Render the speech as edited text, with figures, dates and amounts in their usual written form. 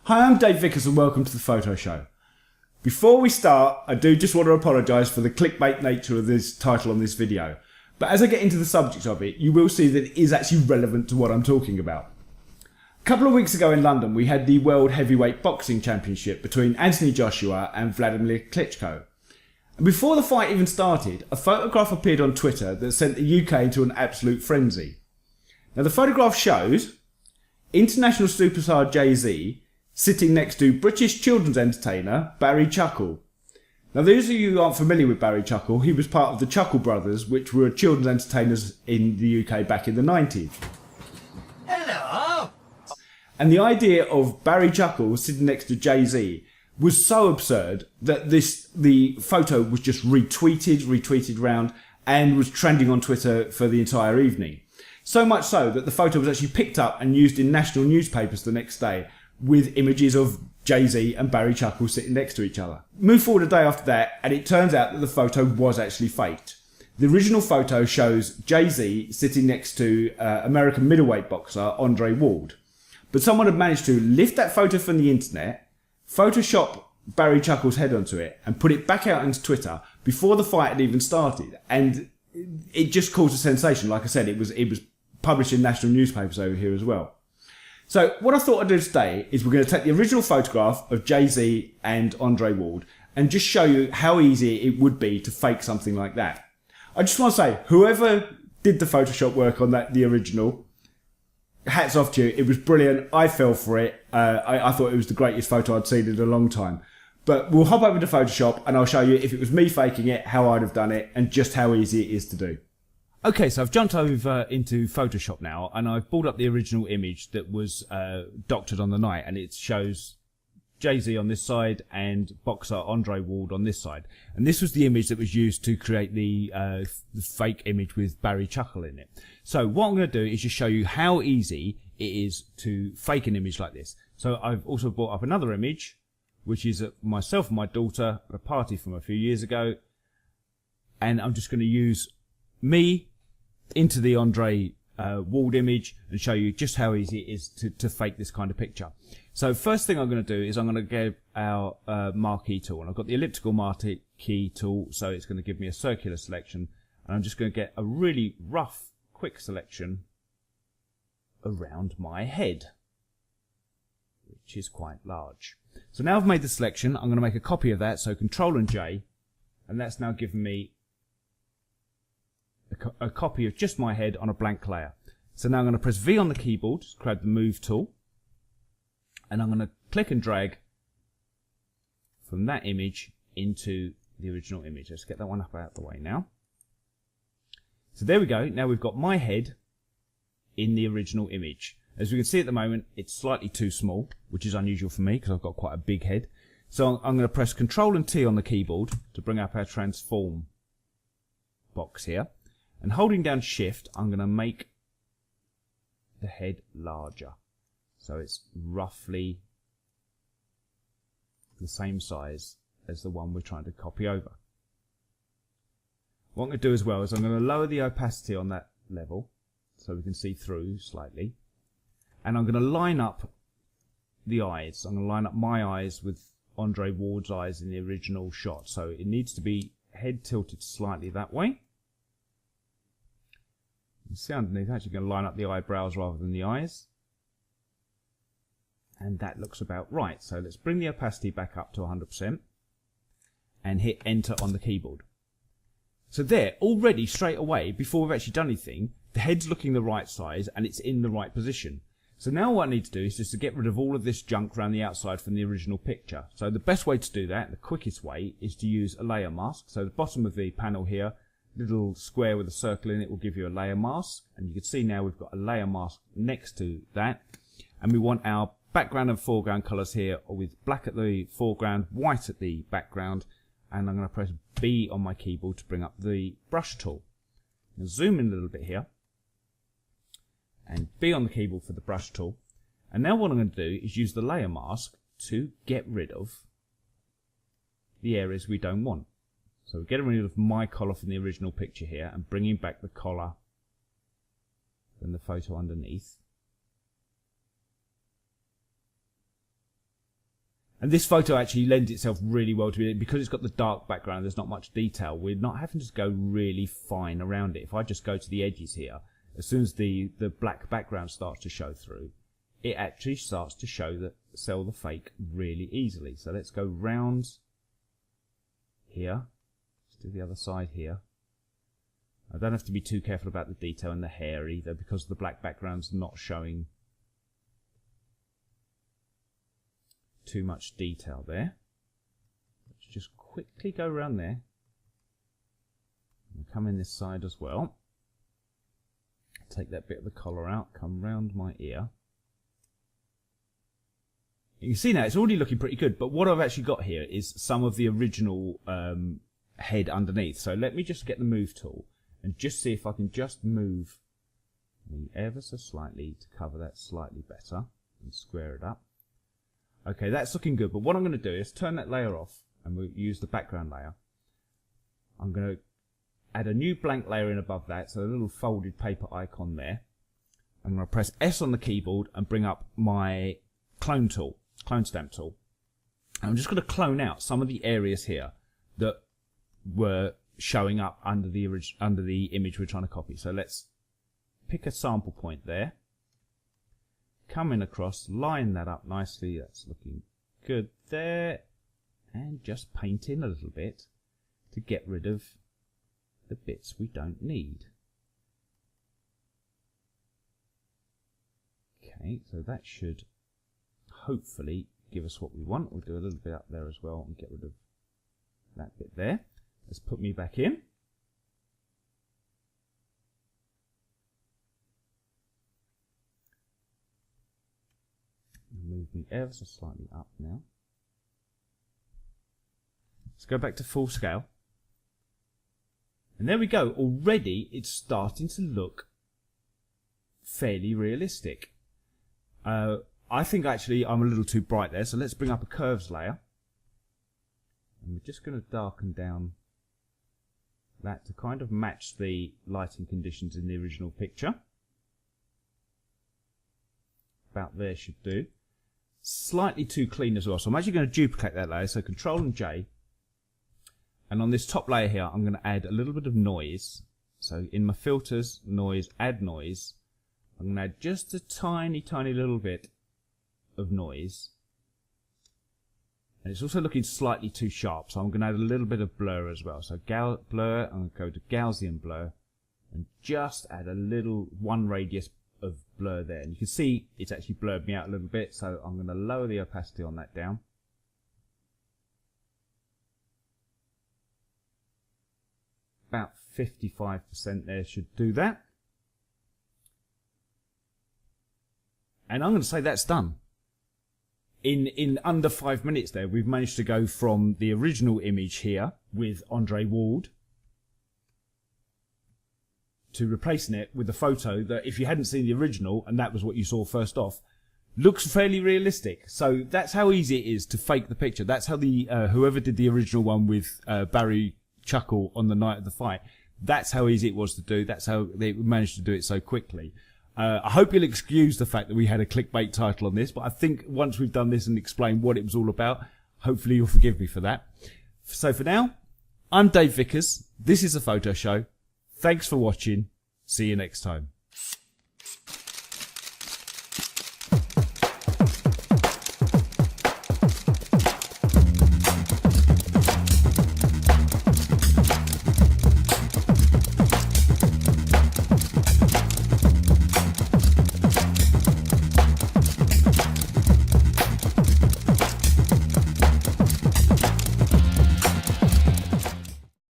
Hi, I'm Dave Vickers and welcome to the Photo Show. Before we start, I do just want to apologise for the clickbait nature of this title on this video. But as I get into the subject of it, you will see that it is actually relevant to what I'm talking about. A couple of weeks ago in London, we had the World Heavyweight Boxing Championship between Anthony Joshua and Vladimir Klitschko. And before the fight even started, a photograph appeared on Twitter that sent the UK into an absolute frenzy. Now the photograph shows international superstar Jay-Z sitting next to British children's entertainer Barry Chuckle. Now those of you who aren't familiar with Barry Chuckle, he was part of the Chuckle Brothers, which were children's entertainers in the UK back in the 90s. Hello! And the idea of Barry Chuckle sitting next to Jay-Z was so absurd that the photo was just retweeted around and was trending on Twitter for the entire evening. So much so that the photo was actually picked up and used in national newspapers the next day, with images of Jay-Z and Barry Chuckle sitting next to each other. Move forward a day after that, and it turns out that the photo was actually faked. The original photo shows Jay-Z sitting next to American middleweight boxer Andre Ward. But someone had managed to lift that photo from the internet, Photoshop Barry Chuckle's head onto it, and put it back out into Twitter before the fight had even started. And it just caused a sensation. Like I said, it was published in national newspapers over here as well. So what I thought I'd do today is we're going to take the original photograph of Jay-Z and Andre Ward and just show you how easy it would be to fake something like that. I just want to say, whoever did the Photoshop work on the original, hats off to you. It was brilliant. I fell for it. I thought it was the greatest photo I'd seen in a long time. But we'll hop over to Photoshop and I'll show you, if it was me faking it, how I'd have done it and just how easy it is to do. Okay, so I've jumped over into Photoshop now, and I've pulled up the original image that was doctored on the night, and it shows Jay-Z on this side and boxer Andre Ward on this side. And this was the image that was used to create the fake image with Barry Chuckle in it. So what I'm going to do is just show you how easy it is to fake an image like this. So I've also brought up another image, which is myself and my daughter at a party from a few years ago, and I'm just going to use me into the Andre Ward image and show you just how easy it is to fake this kind of picture. So first thing I'm going to do is I'm going to get our marquee tool, and I've got the elliptical marquee tool, so it's going to give me a circular selection, and I'm just going to get a really rough, quick selection around my head, which is quite large. So now I've made the selection, I'm going to make a copy of that, so Ctrl+J, and that's now given me a copy of just my head on a blank layer. So now I'm going to press V on the keyboard to grab the move tool, and I'm going to click and drag from that image into the original image. Let's get that one up out of the way now. So there we go. Now we've got my head in the original image. As we can see at the moment, it's slightly too small, which is unusual for me because I've got quite a big head. So I'm going to press Ctrl and T on the keyboard to bring up our transform box here. And holding down Shift, I'm going to make the head larger. So it's roughly the same size as the one we're trying to copy over. What I'm going to do as well is I'm going to lower the opacity on that level so we can see through slightly. And I'm going to line up the eyes. I'm going to line up my eyes with Andre Ward's eyes in the original shot. So it needs to be head tilted slightly that way. You see underneath, actually going to line up the eyebrows rather than the eyes. And that looks about right. So let's bring the opacity back up to 100% and hit enter on the keyboard. So there, already straight away, before we've actually done anything, the head's looking the right size and it's in the right position. So now what I need to do is just to get rid of all of this junk around the outside from the original picture. So the best way to do that, the quickest way, is to use a layer mask. So the bottom of the panel here, little square with a circle in it, will give you a layer mask, and you can see now we've got a layer mask next to that, and we want our background and foreground colors here with black at the foreground, white at the background, and I'm going to press B on my keyboard to bring up the brush tool. I'll zoom in a little bit here and B on the keyboard for the brush tool, and now what I'm going to do is use the layer mask to get rid of the areas we don't want. So we're getting rid of my collar from the original picture here and bringing back the collar from the photo underneath. And this photo actually lends itself really well to it because it's got the dark background. There's not much detail. We're not having to go really fine around it. If I just go to the edges here, as soon as the black background starts to show through, it actually starts to sell the fake really easily. So let's go round here. Let's do the other side here. I don't have to be too careful about the detail in the hair either because the black background's not showing too much detail there. Let's just quickly go around there and come in this side as well. Take that bit of the collar out, come round my ear. You can see now it's already looking pretty good, but what I've actually got here is some of the original head underneath. So let me just get the move tool and just see if I can just move me ever so slightly to cover that slightly better and square it up. Okay, that's looking good, but what I'm going to do is turn that layer off and we'll use the background layer. I'm going to add a new blank layer in above that, so a little folded paper icon there. I'm going to press S on the keyboard and bring up my clone stamp tool. And I'm just going to clone out some of the areas here that were showing up under the image we're trying to copy. So let's pick a sample point there. Come in across, line that up nicely, that's looking good there, and just paint in a little bit to get rid of the bits we don't need. Okay, so that should hopefully give us what we want. We'll do a little bit up there as well and get rid of that bit there. Let's put me back in. Move me ever so slightly up now. Let's go back to full scale. And there we go. Already it's starting to look fairly realistic. I think actually I'm a little too bright there, so let's bring up a curves layer. And we're just going to darken down that to kind of match the lighting conditions in the original picture. About there should do. Slightly too clean as well, so I'm actually going to duplicate that layer, so Ctrl and J, and on this top layer here I'm going to add a little bit of noise. So in my filters, noise, add noise, I'm going to add just a tiny little bit of noise, and it's also looking slightly too sharp, so I'm going to add a little bit of blur as well. So blur, I'm going to go to Gaussian blur and just add a little 1 radius of blur there, and you can see it's actually blurred me out a little bit, so I'm going to lower the opacity on that down. About 55% there should do that. And I'm going to say that's done. In under 5 minutes there, we've managed to go from the original image here with Andre Ward to replacing it with a photo that, if you hadn't seen the original and that was what you saw first off, looks fairly realistic. So that's how easy it is to fake the picture. That's how the whoever did the original one with Barry Chuckle on the night of the fight, that's how easy it was to do. That's how they managed to do it so quickly. I hope you'll excuse the fact that we had a clickbait title on this, but I think once we've done this and explained what it was all about, hopefully you'll forgive me for that. So for now, I'm Dave Vickers. This is a photo show. Thanks for watching. See you next time.